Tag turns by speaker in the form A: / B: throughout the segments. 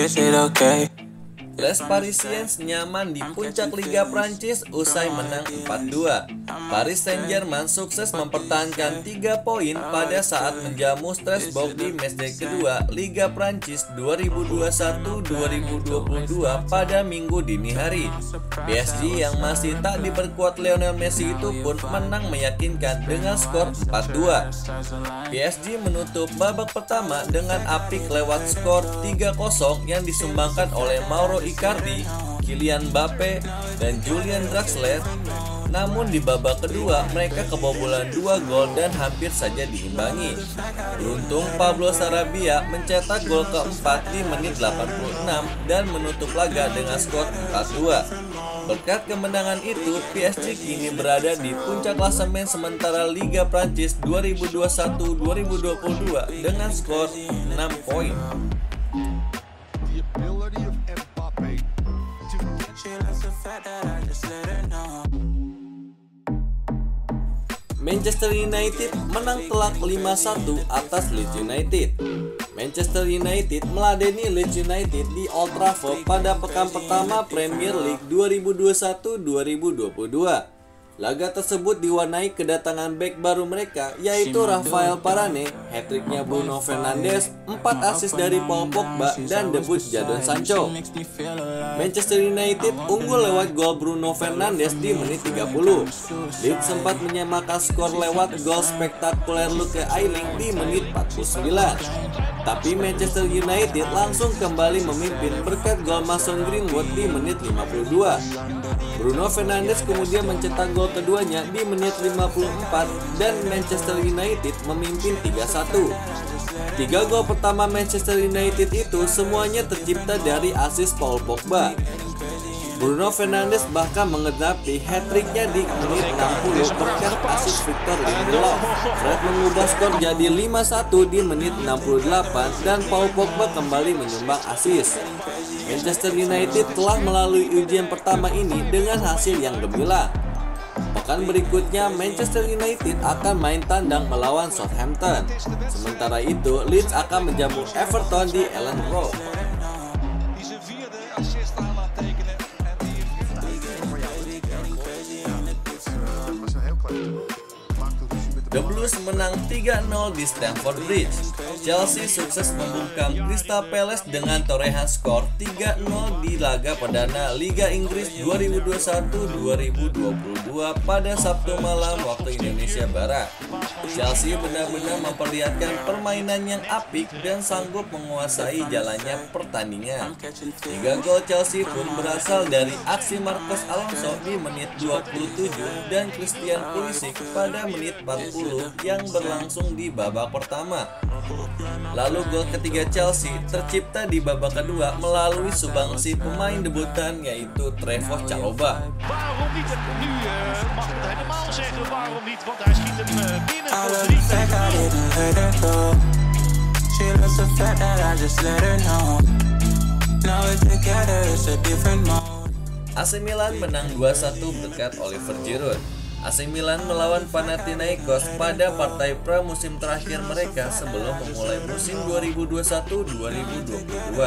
A: is it okay?
B: Les Parisiens nyaman di puncak Liga Prancis usai menang 4-2. Paris Saint-Germain sukses mempertahankan 3 poin pada saat menjamu Strasbourg di matchday kedua Liga Prancis 2021-2022 pada Minggu dini hari. PSG yang masih tak diperkuat Lionel Messi itu pun menang meyakinkan dengan skor 4-2. PSG menutup babak pertama dengan apik lewat skor 3-0 yang disumbangkan oleh Mauro Icardi, Kylian Mbappe, dan Julian Draxler. Namun di babak kedua mereka kebobolan 2 gol dan hampir saja diimbangi. Beruntung Pablo Sarabia mencetak gol keempat di menit 86 dan menutup laga dengan skor 4-2. Berkat kemenangan itu, PSG kini berada di puncak klasemen sementara Liga Prancis 2021-2022 dengan skor 6 poin. Manchester United menang telak 5-1 atas Leeds United. Manchester United meladeni Leeds United di Old Trafford pada pekan pertama Premier League 2021-2022. Laga tersebut diwarnai kedatangan bek baru mereka yaitu Rafael Varane, hat-tricknya Bruno Fernandes, 4 assist dari Paul Pogba, dan debut Jadon Sancho. Manchester United unggul lewat gol Bruno Fernandes di menit 30. Leeds sempat menyamakan skor lewat gol spektakuler Luke Ayling di menit 49. Tapi Manchester United langsung kembali memimpin berkat gol Mason Greenwood di menit 52. Bruno Fernandes kemudian mencetak gol keduanya di menit 54 dan Manchester United memimpin 3-1. 3 gol pertama Manchester United itu semuanya tercipta dari assist Paul Pogba. Bruno Fernandes bahkan mengenapi hat-tricknya di menit 60 berkat assist Victor Lindelof. Fred mengubah skor jadi 5-1 di menit 68 dan Paul Pogba kembali menyumbang assist. Manchester United telah melalui ujian pertama ini dengan hasil yang gemilang. Pekan berikutnya Manchester United akan main tandang melawan Southampton. Sementara itu Leeds akan menjamu Everton di Elland Road. The Blues menang 3-0 di Stamford Bridge. Chelsea sukses membungkam Crystal Palace dengan torehan skor 3-0 di laga perdana Liga Inggris 2021-2022 pada Sabtu malam waktu Indonesia Barat. Chelsea benar-benar memperlihatkan permainan yang apik dan sanggup menguasai jalannya pertandingan. 3 gol Chelsea pun berasal dari aksi Marcos Alonso di menit 27 dan Christian Pulisic pada menit 40 yang berlangsung di babak pertama. Lalu gol ketiga Chelsea tercipta di babak kedua melalui sumbangsi pemain debutan yaitu Trevoh Chalobah.
C: Waarom niet? Nu mag ik het helemaal zeggen waarom niet, want hij schiet hem binnen voor 3.
B: AC Milan menang 2-1 berkat Oliver Giroud. AC Milan melawan Panathinaikos pada partai pramusim terakhir mereka sebelum memulai musim 2021-2022.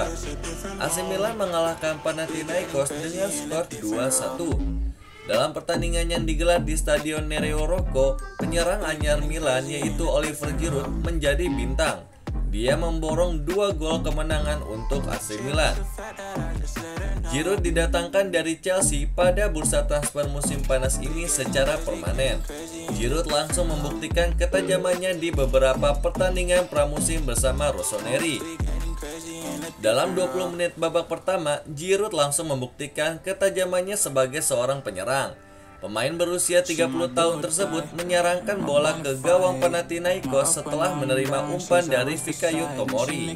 B: AC Milan mengalahkan Panathinaikos dengan skor 2-1. Dalam pertandingan yang digelar di Stadion Nereo Rocco, penyerang anyar Milan yaitu Oliver Giroud menjadi bintang. Dia memborong 2 gol kemenangan untuk AC Milan. Giroud didatangkan dari Chelsea pada bursa transfer musim panas ini secara permanen. Giroud langsung membuktikan ketajamannya di beberapa pertandingan pramusim bersama Rossoneri. Dalam 20 menit babak pertama, Giroud langsung membuktikan ketajamannya sebagai seorang penyerang. Pemain berusia 30 tahun tersebut menyerangkan bola ke gawang Panathinaikos setelah menerima umpan dari Fikayo Tomori.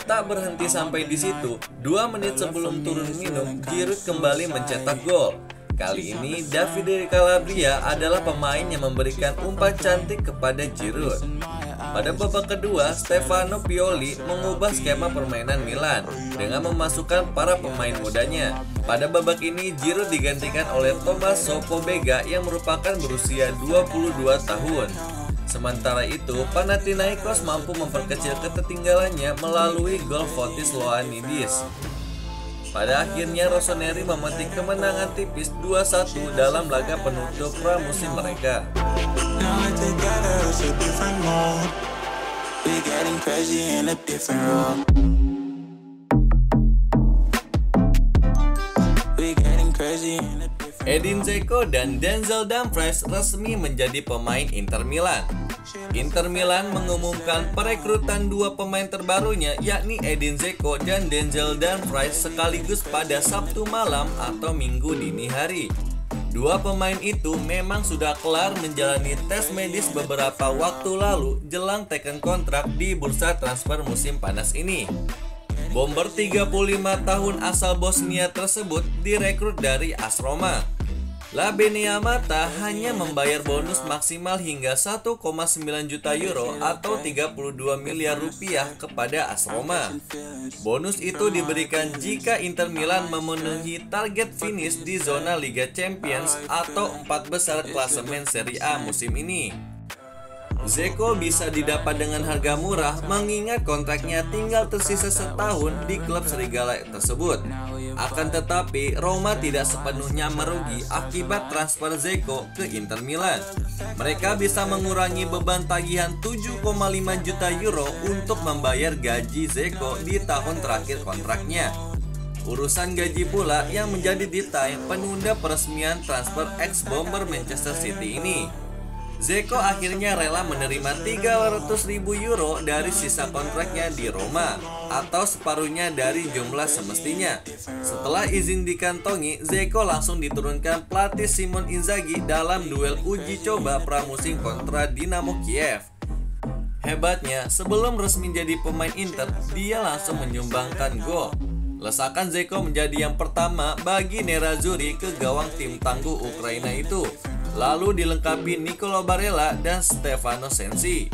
B: Tak berhenti sampai di situ, 2 menit sebelum turun minum, Giroud kembali mencetak gol. Kali ini Davide Calabria adalah pemain yang memberikan umpan cantik kepada Giroud. Pada babak kedua, Stefano Pioli mengubah skema permainan Milan dengan memasukkan para pemain mudanya. Pada babak ini, Giroud digantikan oleh Tommaso Pobega yang merupakan berusia 22 tahun. Sementara itu, Panathinaikos mampu memperkecil ketertinggalannya melalui gol Fotis Ioannidis. Pada akhirnya Rossoneri memetik kemenangan tipis 2-1 dalam laga penutup pramusim mereka. Edin Dzeko dan Denzel Dumfries resmi menjadi pemain Inter Milan. Inter Milan mengumumkan perekrutan dua pemain terbarunya, yakni Edin Dzeko dan Denzel Dumfries sekaligus pada Sabtu malam atau Minggu dini hari. Dua pemain itu memang sudah kelar menjalani tes medis beberapa waktu lalu jelang teken kontrak di bursa transfer musim panas ini. Bomber 35 tahun asal Bosnia tersebut direkrut dari AS Roma. La Beniamata hanya membayar bonus maksimal hingga 1,9 juta euro atau 32 miliar rupiah kepada AS Roma. Bonus itu diberikan jika Inter Milan memenuhi target finish di zona Liga Champions atau 4 besar klasemen Serie A musim ini. Dzeko bisa didapat dengan harga murah mengingat kontraknya tinggal tersisa setahun di klub serigala tersebut. Akan tetapi, Roma tidak sepenuhnya merugi akibat transfer Dzeko ke Inter Milan. Mereka bisa mengurangi beban tagihan 7,5 juta euro untuk membayar gaji Dzeko di tahun terakhir kontraknya. Urusan gaji pula yang menjadi detail penunda peresmian transfer ex-bomber Manchester City ini. Dzeko akhirnya rela menerima 300.000 euro dari sisa kontraknya di Roma, atau separuhnya dari jumlah semestinya. Setelah izin dikantongi, Dzeko langsung diturunkan pelatih Simon Inzaghi dalam duel uji coba pramusim kontra Dinamo Kiev. Hebatnya, sebelum resmi jadi pemain Inter, dia langsung menyumbangkan gol. Lesakan Dzeko menjadi yang pertama bagi Nerazzurri ke gawang tim tangguh Ukraina itu. Lalu dilengkapi Nicolo Barella dan Stefano Sensi.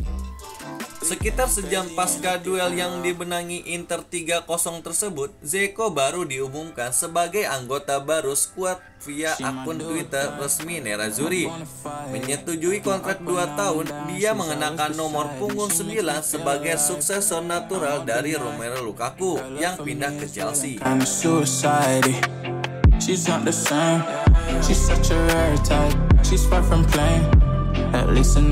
B: Sekitar sejam pasca duel yang dibenangi Inter 3-0 tersebut, Dzeko baru diumumkan sebagai anggota baru skuad via akun Twitter resmi Nerazzurri. Menyetujui kontrak 2 tahun, dia mengenakan nomor punggung 9 sebagai suksesor natural dari Romelu Lukaku yang pindah ke Chelsea. She's not the same. She's such a rare type. She's far from plain. At least in